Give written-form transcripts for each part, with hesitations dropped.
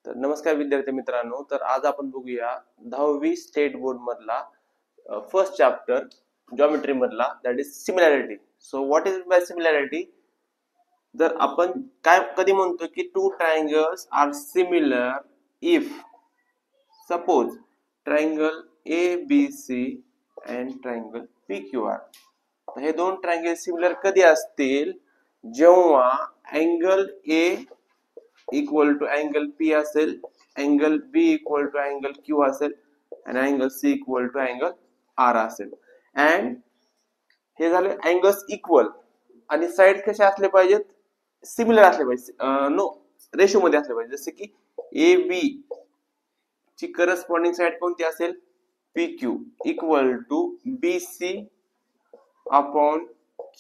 तर नमस्कार विद्यार्थी मित्रांनो, तर आज आपण बघूया 10वी स्टेट बोर्ड मधला फर्स्ट चॅप्टर जॉमेट्री मधला, that is similarity. So what is by similarity? जर आपण काय कधी म्हणतो की two triangles are similar if suppose triangle ABC and triangle PQR. हे दोन ट्रायंगल सिमिलर कधी असतील? जेव्हा angle A equal to angle P असेल, angle B equal to angle Q असेल आणि angle C equal to angle R असेल. And हे झाले अँगल्स इक्वल आणि साइड कसे असले पाहिजेत? सिमिलर असले पाहिजे, नो रेशो मध्ये असले पाहिजे. जसे की AB ची करस्पॉन्डिंग साइड कोणती असेल? PQ equal to BC upon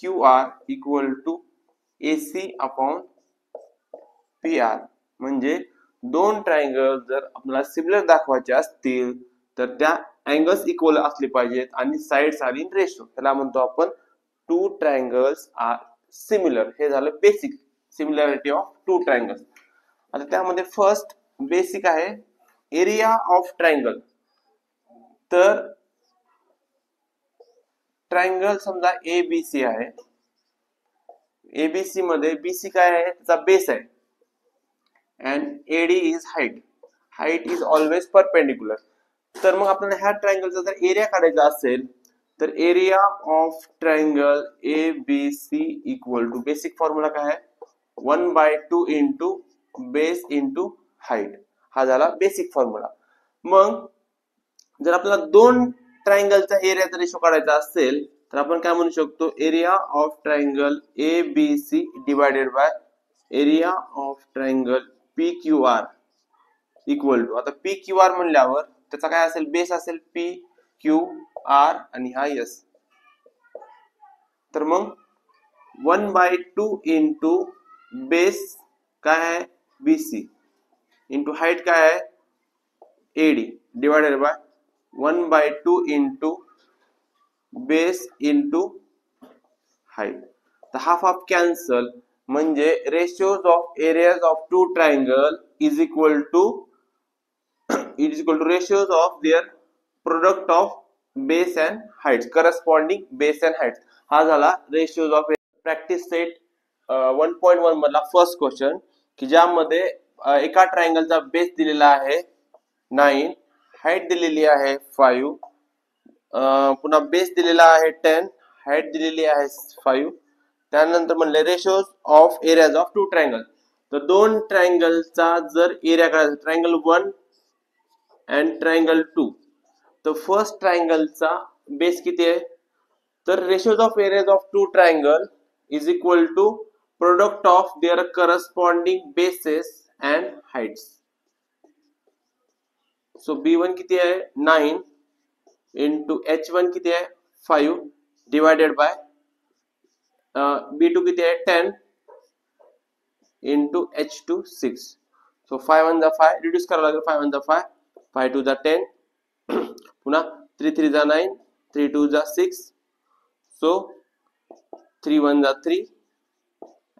QR equal to AC upon PR. म्हणजे दोन ट्रायंगल जर आपल्याला सिमिलर दाखवायचे असतील तर त्या अँगल्स इक्वल असले पाहिजेत आणि साइड्स आर इन रेशो. त्याला म्हणतो आपण टू ट्रायंगल्स आर सिमिलर. हे झालं basic similarity of two triangles. आता त्यामध्ये फर्स्ट बेसिक आहे एरिया ऑफ ट्रायंगल. तर ट्रायंगल समजा ABC आहे. ABC मध्ये BC काय आहे? त्याचा बेस आहे. and AD is height. Height is always perpendicular. तर मग आपल्याला ह्या ट्रायंगलचा जर एरिया काढायचा असेल तर area of triangle ABC equal to basic formula काय आहे? 1/2 इंटू बेस इंटू हाईट. हा झाला बेसिक फॉर्म्युला. मग जर आपल्याला दोन ट्रायंगलचा एरियाचा रेशो काढायचा असेल तर आपण काय म्हणू शकतो? Area of triangle ABC divided by area of triangle PQR equal to, आता PQR म्हणल्यावर त्याचा काय असेल? बेस असेल PQR आणि हा S. तर मग 1/2 इंटू बेस काय आहे? BC इंटू हाईट काय आहे? AD divided by 1/2 into base into height. तर हाफ हाफ कॅन्सल. म्हणजे ratios of areas of two triangle is equal to ratios of their product of base and heights, corresponding base and heights. हा झाला ratios of. Practice set 1.1 मधला first question, की ज्यामध्ये एका ट्रायंगलचा base दिलेला आहे 9, height दिलेली आहे 5, पुन्हा बेस दिलेला आहे 10, हाइट दिलेली आहे 5. त्यानंतर म्हणले ratios of areas of two triangle. तर दोन ट्रायंगलचा जर एरिया काढायचा, ट्रायंगल 1 अँड ट्रायंगल 2, तर फर्स्ट ट्रायंगलचा बेस किती आहे? तर ratios of areas of two triangle is equal to product of their corresponding bases and heights. So B1 किती आहे? 9 इंटू H1 किती आहे? 5 डिवायडेड बाय B2 किती आहे? 10 इंटू H2 6. सो 5 1 जा 5, रिड्यूस करावं लागेल. 5 1 जा 5, 5 2 जा 10, पुन्हा 3 3 जा 9, 3 2 जा 6. सो 3 1 जा 3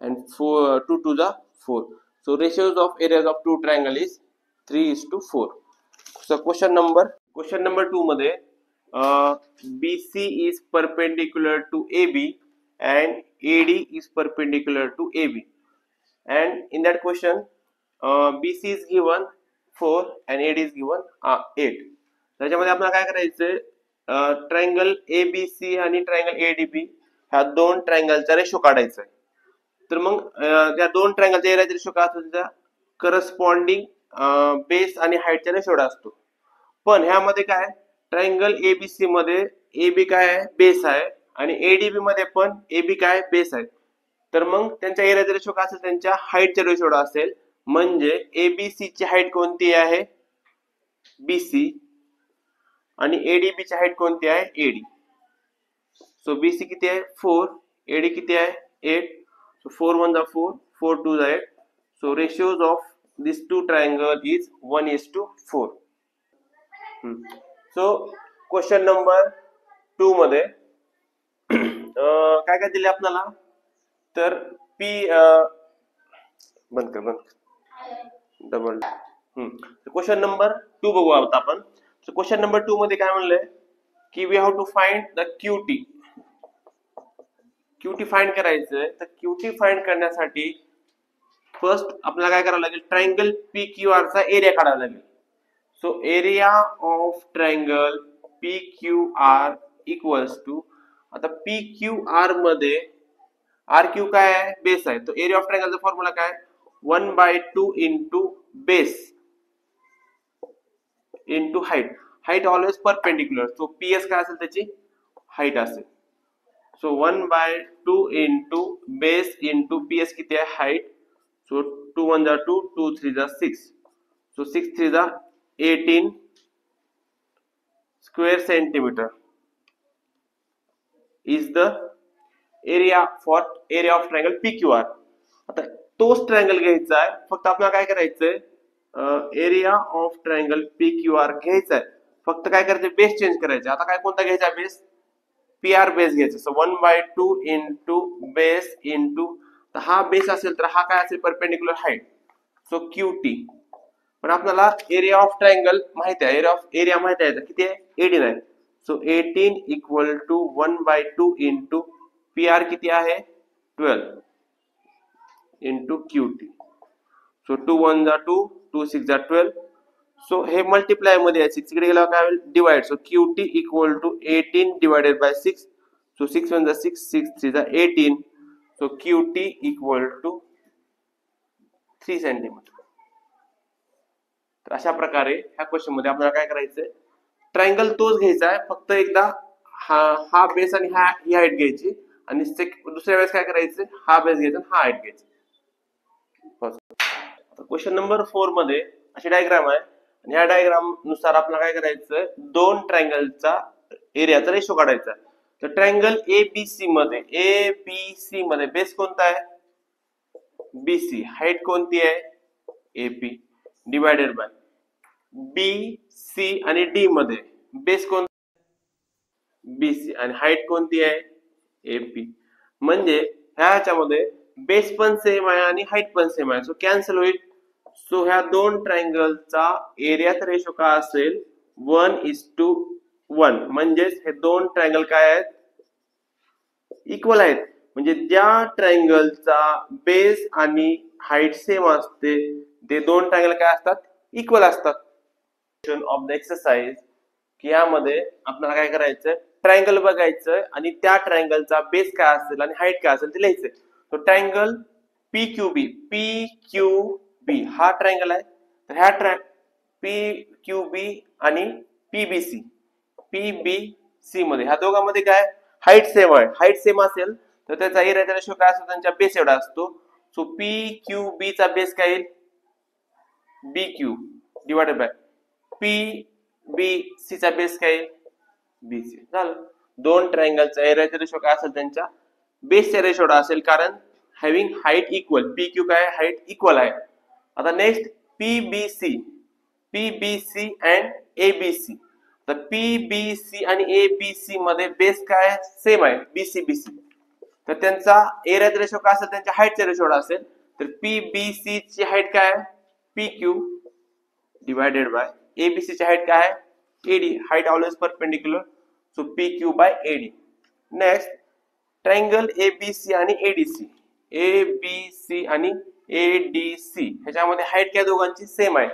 and 4 2 2 जा 4. So ratios of areas of two triangle is 3:4. So question number 2 मध्ये BC is perpendicular to AB and AD is perpendicular to AB. And in that question, BC is given 4 and AD is given 8. त्याच्यामध्ये आपल्याला काय करायचंय? Triangle ABC आणि triangle ADB ह्या दोन ट्रायंगलचा ratio काढायचा आहे. तर मग त्या दोन ट्रायंगलचा एरियाचा रेशो काय असतो? त्याचा करस्पॉन्डिंग बेस आणि हाईटचा रेशो असतो. पण ह्यामध्ये काय? ट्रायंगल ABC मध्ये AB काय आहे? बेस आहे आणि ADB मध्ये पण AB काय? बेस आहे. तर मग त्यांच्या एरियाचा रेशो काय असेल? त्यांच्या हाईटचा रेशो असेल. म्हणजे ABC ची हाईट कोणती आहे? BC आणि ADB ची हाईट कोणती आहे? AD. सो BC किती आहे? 4, AD किती आहे? 8. So 4 1 जा 4, 4 2 जा 8. So ratios of these two triangle is 1:4. So question number 2 मध्ये काय काय दिले आपल्याला? तर P बंद कर डबल क्वेश्चन नंबर 2 बघू आता आपण. क्वेश्चन नंबर 2 मध्ये काय म्हणलंय की we have to find the QT. QT find करायचंय. तर क्यूटी फाइंड करण्यासाठी फर्स्ट आपल्याला काय करावं लागेल, ट्रायंगल पी क्यू आर चा एरिया काढावा लागेल. So area of triangle P Q R equals to, आता पी क्यू आर मध्ये आर क्यू काय आहे, बेस आहे. तो एरिया ऑफ ट्रायंगलचा फॉर्म्युला काय, 1/2 into base into height. Height always perpendicular. So PS काय असेल, त्याची हाईट असेल. So 1/2 into base into PS किती आहे, हाईट. सो 2 1 जा 2, 2 3 जा 6. सो 6 3 जा 18 square centimetre is the area for area of triangle P Q R. आता तोच ट्रायंगल घ्यायचा आहे, फक्त आपल्याला काय करायचंय, area of triangle P Q R घ्यायचा आहे, फक्त काय करायचं, बेस चेंज करायचे. आता काय कोणता घ्यायचा बेस, पी आर बेस घ्यायचा. सो 1/2 इंटू बेस इंटू, हा बेस असेल तर हा काय असेल, perpendicular height. So Q T. पण आपल्याला एरिया ऑफ ट्रायंगल माहिती आहे, एरिया माहिती आहे किती आहे, 18 आहे. So 18 equal to 1/2 into P R किती आहे, 12 इंटू क्यू टी. सो 2 1 जा 2, 2 6 जा 12. सो हे मल्टिप्लाय मध्ये आहे, 6 इकडे गेल्यावर काय होईल, divide. So Q T equal to 18 divided by 6. So 6 1 जा 6, 6 3 जा 18. So Q T equal to 3 centimetre. तर अशा प्रकारे ह्या क्वेश्चन मध्ये आपल्याला काय करायचंय, ट्रायंगल तोच घ्यायचा आहे, फक्त एकदा हा बेस आणि ही हाईट घ्यायची, आणि दुसऱ्या वेळेस काय करायचं, हा बेस घ्यायचा आणि हा हाईट घ्यायचा. क्वेश्चन नंबर 4 मध्ये अशी डायग्राम आहे, आणि या डायग्राम नुसार आपल्याला काय करायचं, दोन ट्रायंगलचा एरियाचा रेशो काढायचा. तर ट्रायंगल एबीसी मध्ये बेस कोणता आहे, बीसी. हाईट कोणती आहे, AP divided by B C, आणि डी मध्ये बेस कोणता, बीसी, आणि हाईट कोणती आहे, एपी. म्हणजे ह्याच्यामध्ये बेस पण सेम आहे आणि हाईट पण सेम आहे. सो कॅन्सल होईल. सो ह्या दोन ट्रायंगलचा एरियाचा रेशो काय असेल, 1:1. म्हणजेच हे दोन ट्रायंगल काय आहेत, इक्वल आहेत. म्हणजे ज्या ट्रायंगलचा बेस आणि हाईट सेम असते, ते दोन ट्रायंगल काय असतात, इक्वल असतात. ऑफ द एक्सरसाइज की यामध्ये आपल्याला काय करायचं, ट्रायंगल बघायचं आणि त्या ट्रायंगलचा बेस काय असेल आणि हाईट काय असेल ते लिहायचं. तो ट्रायंगल पी क्यू बी हा ट्रायंगल आहे. तर ह्या पी क्यू बी आणि पीबीसी मध्ये ह्या दोघांमध्ये काय हाईट सेम आहे. हाईट सेम असेल तर त्याचा एरियाचा रेशो काय असतो, त्यांच्या बेस एवढा असतो. सो पी क्यू बी चा बेस काय येईल, बी क्यू डिवाइडेड बाय पीबीसी चा बेस काय येईल, बीसी. झालं. दोन ट्रायंगलचा एरियाचा रेशो काय असेल, त्यांच्या बेसचा रेशो एवढा असेल, कारण having height equal. P Q काय हाईट इक्वल आहे. आता नेक्स्ट पीबीसी अँड एबीसी. तर पीबीसी आणि एबीसी मध्ये बेस काय सेम आहे, बीसी. तर त्यांचा एरियाचा रेशो काय असेल, त्यांच्या हाईटचा रेशो एवढा असेल. तर पीबीसी ची हाईट काय आहे, P Q divided by ABC ची हाईट काय आहे, AD. Height always perpendicular. So P Q by AD. Next triangle ABC आणि एडीसी ह्याच्यामध्ये हाईट काय दोघांची सेम आहे.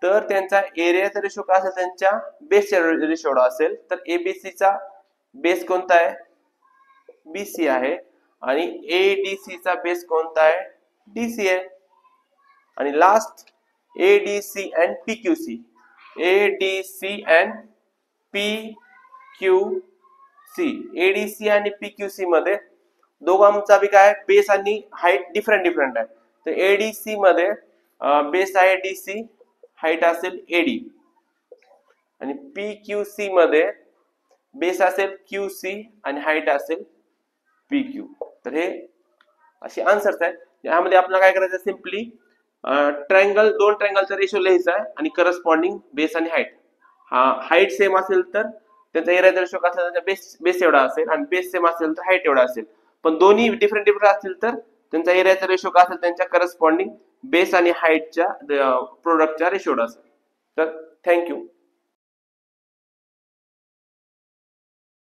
तर त्यांचा एरियाचा रेशो काय असेल, त्यांच्या बेसचा रेशो एवढा असेल. तर एबीसी चा बेस कोणता आहे, बीसी आहे, आणि एडीसी चा बेस कोणता आहे, डीसी आहे. आणि last ADC and PQC. ADC and PQC. ADC आणि पीक्यूसी मध्ये दोघांचा बी काय बेस आणि हाईट डिफरंट आहे. तर एडीसी मध्ये बेस आहे डीसी, हाईट असेल एडी, आणि पीक्यूसी मध्ये बेस असेल क्यूसी आणि हाईट असेल पीक्यू. तर हे असे आन्सर्स आहेत. यामध्ये आपल्याला काय करायचं, सिम्पली दोन ट्रायंगलचा रेशो लिहायचा आहे आणि करस्पॉन्डिंग बेस आणि हाईट. हाईट सेम असेल तर त्यांचा एरियाचा रेशो कसा असेल, त्यांचा बेस एवढा असेल, आणि बेस सेम असेल तर हाईट एवढा असेल. पण दोन्ही डिफरंट असतील तर त्यांचा एरियाचा रेशो काय असेल, त्यांच्या करस्पॉन्डिंग बेस आणि हाईटच्या प्रोडक्टच्या रेशोड असेल. तर थँक्यू.